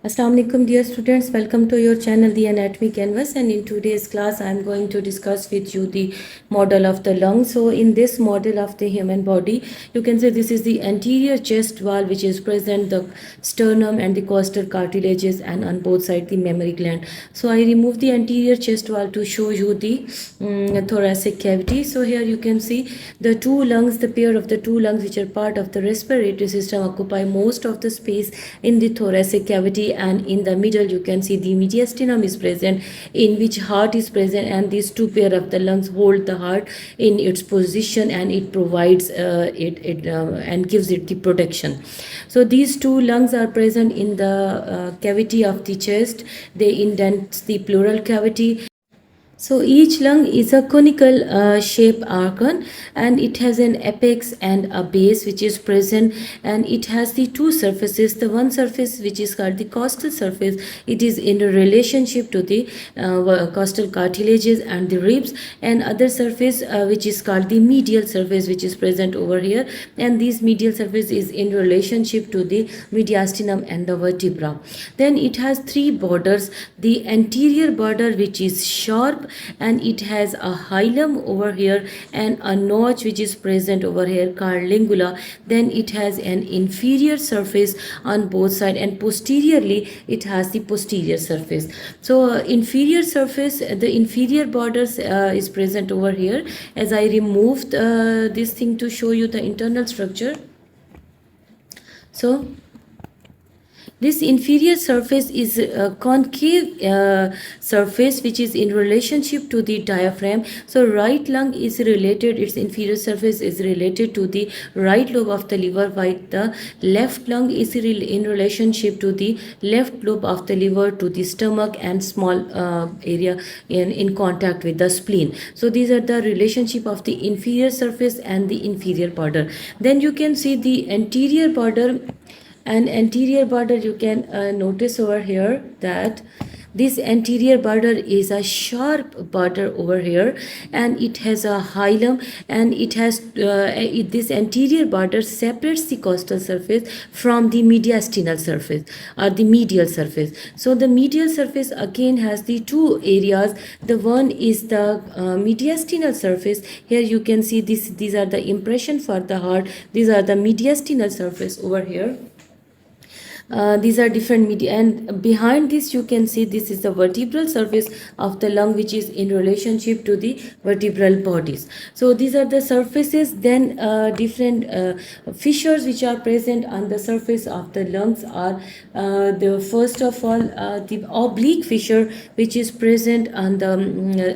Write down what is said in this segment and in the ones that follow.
Assalamu alaikum dear students, welcome to your channel The Anatomy Canvas, and in today's class I am going to discuss with you the model of the lung. So in this model of the human body, you can say this is the anterior chest wall which is present, the sternum and the costal cartilages, and on both sides the mammary gland. So I remove the anterior chest wall to show you the thoracic cavity. So here you can see the two lungs, the pair of the two lungs which are part of the respiratory system occupy most of the space in the thoracic cavity, and in the middle you can see the mediastinum is present, in which heart is present, and these two pair of the lungs hold the heart in its position, and it provides and gives it the protection. So these two lungs are present in the cavity of the chest. They indent the pleural cavity. So each lung is a conical shape organ, and it has an apex and a base which is present, and it has the two surfaces. The one surface which is called the costal surface, it is in a relationship to the costal cartilages and the ribs, and other surface which is called the medial surface, which is present over here, and this medial surface is in relationship to the mediastinum and the vertebra. Then it has three borders: the anterior border which is sharp, and it has a hilum over here and a notch which is present over here called lingula. Then it has an inferior surface on both sides, and posteriorly it has the posterior surface. So inferior surface, the inferior borders is present over here. As I removed this thing to show you the internal structure. So this inferior surface is a concave surface which is in relationship to the diaphragm. So right lung is related, its inferior surface is related to the right lobe of the liver, while the left lung is in relationship to the left lobe of the liver, to the stomach and small area in contact with the spleen. So these are the relationship of the inferior surface and the inferior border. Then you can see the anterior border. And anterior border, you can notice over here that this anterior border is a sharp border over here, and it has a hilum, and it has this anterior border separates the costal surface from the mediastinal surface or the medial surface. So the medial surface again has the two areas. The one is the mediastinal surface. Here you can see these are the impression for the heart. These are the mediastinal surface over here. These are different media, and behind this you can see this is the vertebral surface of the lung, which is in relationship to the vertebral bodies. So these are the surfaces. Then different fissures which are present on the surface of the lungs are the first of all the oblique fissure which is present on the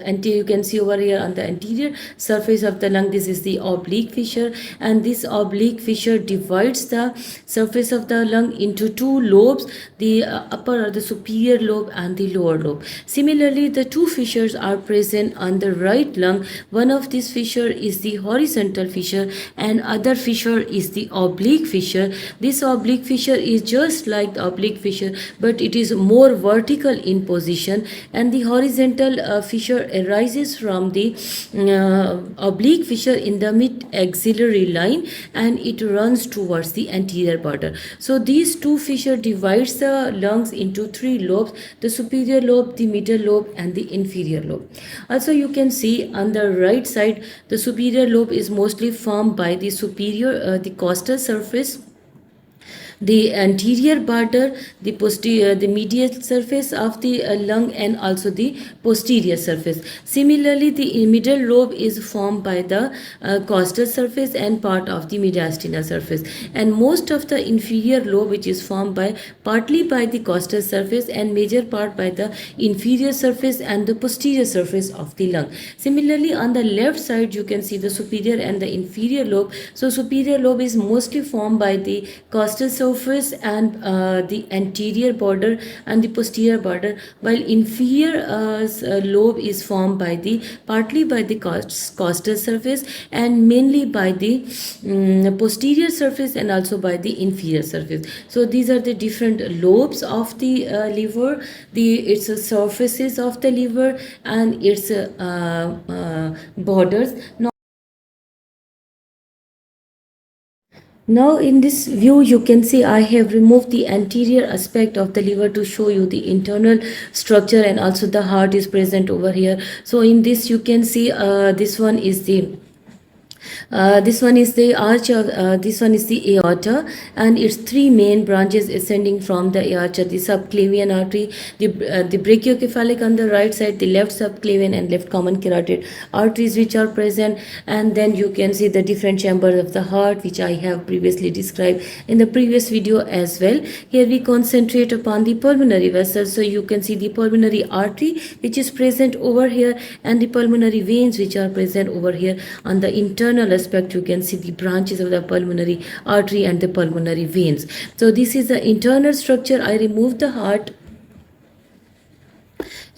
anterior. You can see over here on the anterior surface of the lung, this is the oblique fissure, and this oblique fissure divides the surface of the lung into two lobes, the upper or the superior lobe and the lower lobe. Similarly, the two fissures are present on the right lung. One of these fissure is the horizontal fissure, and other fissure is the oblique fissure. This oblique fissure is just like the oblique fissure, but it is more vertical in position, and the horizontal fissure arises from the oblique fissure in the mid axillary line, and it runs towards the anterior border. So these two fissure divides the lungs into three lobes: the superior lobe, the middle lobe and the inferior lobe. Also you can see on the right side, the superior lobe is mostly formed by the the costal surface, the anterior border, the medial surface of the lung, and also the posterior surface. Similarly, the middle lobe is formed by the costal surface and part of the mediastinal surface, and most of the inferior lobe which is formed by partly by the costal surface and major part by the inferior surface and the posterior surface of the lung. Similarly, on the left side you can see the superior and the inferior lobe. So superior lobe is mostly formed by the costal surface and the anterior border and the posterior border, while inferior lobe is formed by the partly by the costal surface and mainly by the posterior surface and also by the inferior surface. So these are the different lobes of the liver, its surfaces of the liver and its borders. Now Now in this view you can see I have removed the anterior aspect of the liver to show you the internal structure, and also the heart is present over here. So in this you can see this one is the arch of this one is the aorta, and its three main branches ascending from the aorta: the subclavian artery, the brachiocephalic on the right side, the left subclavian and left common carotid arteries which are present. And then you can see the different chambers of the heart, which I have previously described in the previous video as well. Here we concentrate upon the pulmonary vessels. So you can see the pulmonary artery which is present over here, and the pulmonary veins which are present over here. On the internal aspect you can see the branches of the pulmonary artery and the pulmonary veins. So this is the internal structure. I removed the heart,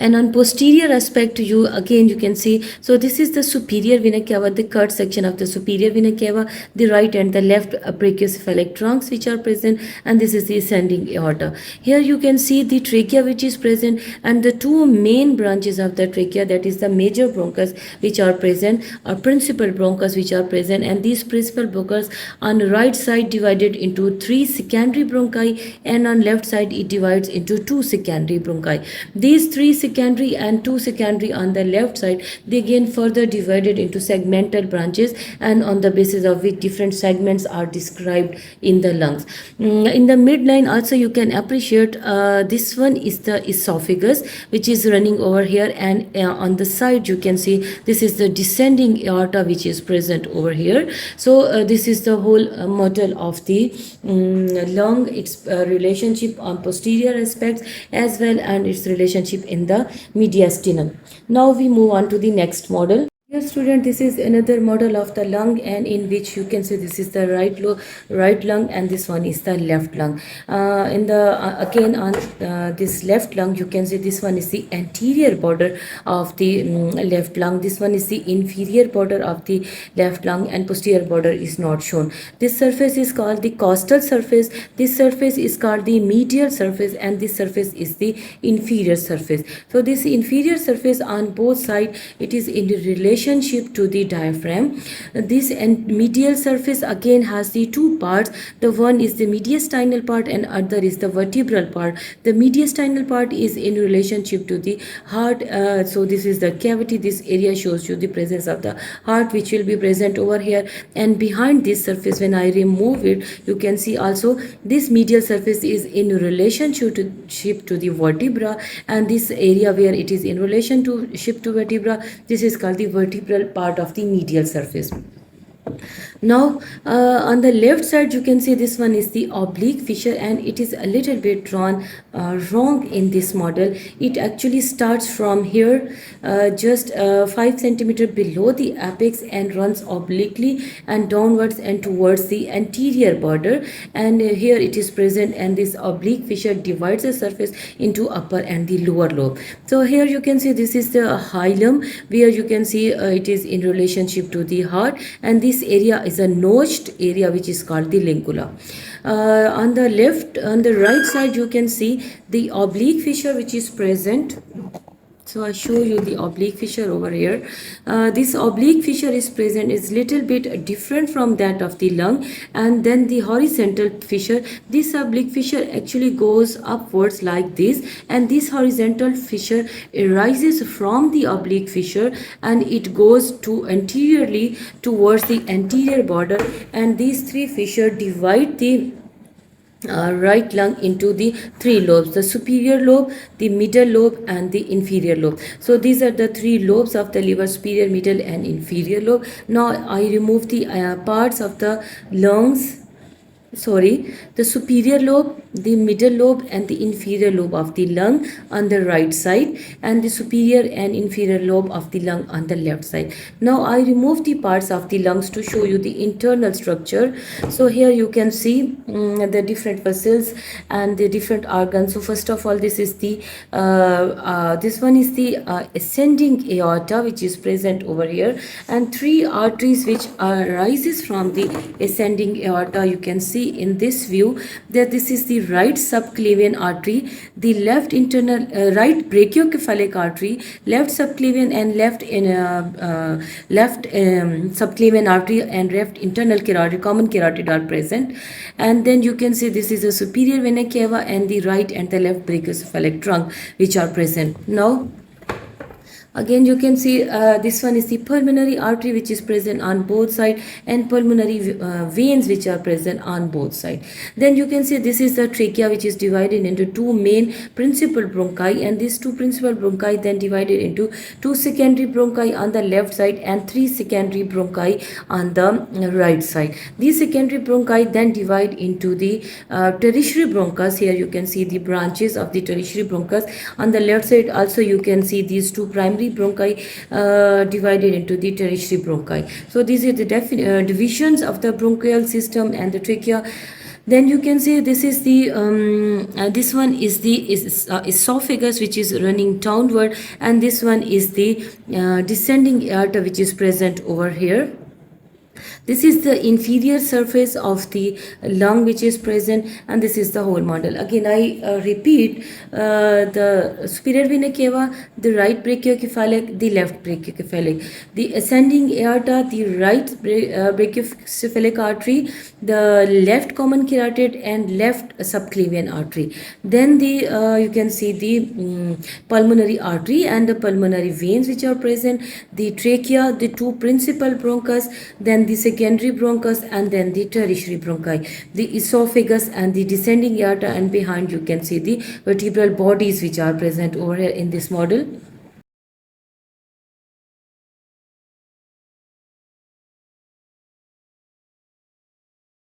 and on posterior aspect you can see, so this is the superior vena cava, the cut section of the superior vena cava, the right and the left brachiocephalic trunks which are present, and this is the ascending aorta. Here you can see the trachea which is present, and the two main branches of the trachea, that is the major bronchus which are present, or principal bronchus which are present, and these principal bronchus on the right side divided into three secondary bronchi, and on left side it divides into two secondary bronchi. These three secondary and two secondary on the left side, they again further divided into segmental branches, and on the basis of which different segments are described in the lungs. In the midline also you can appreciate this one is the esophagus which is running over here, and on the side you can see this is the descending aorta which is present over here. So this is the whole model of the lung, its relationship on posterior aspects as well, and its relationship in the mediastinum. Now we move on to the next model. Dear student, this is another model of the lung, and in which you can see this is the right lung, and this one is the left lung. In the again on this left lung you can see this one is the anterior border of the left lung, this one is the inferior border of the left lung, and posterior border is not shown. This surface is called the costal surface, this surface is called the medial surface, and this surface is the inferior surface. So this inferior surface on both sides, it is in relationship to the diaphragm. This medial surface again has the two parts. The one is the mediastinal part and other is the vertebral part. The mediastinal part is in relationship to the heart. So this is the cavity. This area shows you the presence of the heart which will be present over here. And behind this surface, when I remove it, you can see also this medial surface is in relationship to the vertebra, and this area where it is in relationship to vertebra, this is called the vertebral part of the medial surface. Now on the left side you can see this one is the oblique fissure, and it is a little bit drawn wrong in this model. It actually starts from here just 5 centimeter below the apex and runs obliquely and downwards and towards the anterior border, and here it is present, and this oblique fissure divides the surface into upper and the lower lobe. So here you can see this is the hilum, where you can see it is in relationship to the heart, and this area is a notched area which is called the lingula. On the right side you can see the oblique fissure which is present. So I show you the oblique fissure over here. This oblique fissure is present, is little bit different from that of the lung. And then the horizontal fissure, this oblique fissure actually goes upwards like this, and this horizontal fissure arises from the oblique fissure, and it goes to anteriorly towards the anterior border, and these three fissures divide the right lung into the three lobes: the superior lobe, the middle lobe, and the inferior lobe. So these are the three lobes of the liver: superior, middle, and inferior lobe. Now I remove the parts of the lungs, the superior lobe, the middle lobe, and the inferior lobe of the lung on the right side, and the superior and inferior lobe of the lung on the left side. Now I remove the parts of the lungs to show you the internal structure. So here you can see the different vessels and the different organs. So first of all, this is the this one is the ascending aorta which is present over here, and three arteries which arises from the ascending aorta. You can see see in this view that this is the right subclavian artery, the left internal right brachiocephalic artery, left subclavian and left subclavian artery and left internal carotid, common carotid are present. And then you can see this is the superior vena cava and the right and the left brachiocephalic trunk which are present. Now again you can see this one is the pulmonary artery which is present on both sides, and pulmonary veins which are present on both sides. Then you can see this is the trachea which is divided into two main principal bronchi, and these two principal bronchi then divided into two secondary bronchi on the left side and three secondary bronchi on the right side. These secondary bronchi then divide into the tertiary bronchus. Here you can see the branches of the tertiary bronchus. On the left side also you can see these two primary bronchi divided into the tertiary bronchi. So these are the divisions of the bronchial system and the trachea. Then you can see this is the this one is the esophagus which is running downward, and this one is the descending aorta which is present over here. This is the inferior surface of the lung which is present, and this is the whole model. Again I repeat, the superior vena cava, the right brachiocephalic, the left brachiocephalic, the ascending aorta, the right brachiocephalic artery, the left common carotid and left subclavian artery. Then the you can see the pulmonary artery and the pulmonary veins which are present, the trachea, the two principal bronchus, then the secondary bronchus, and then the tertiary bronchi, the esophagus and the descending aorta, and behind you can see the vertebral bodies which are present over here in this model.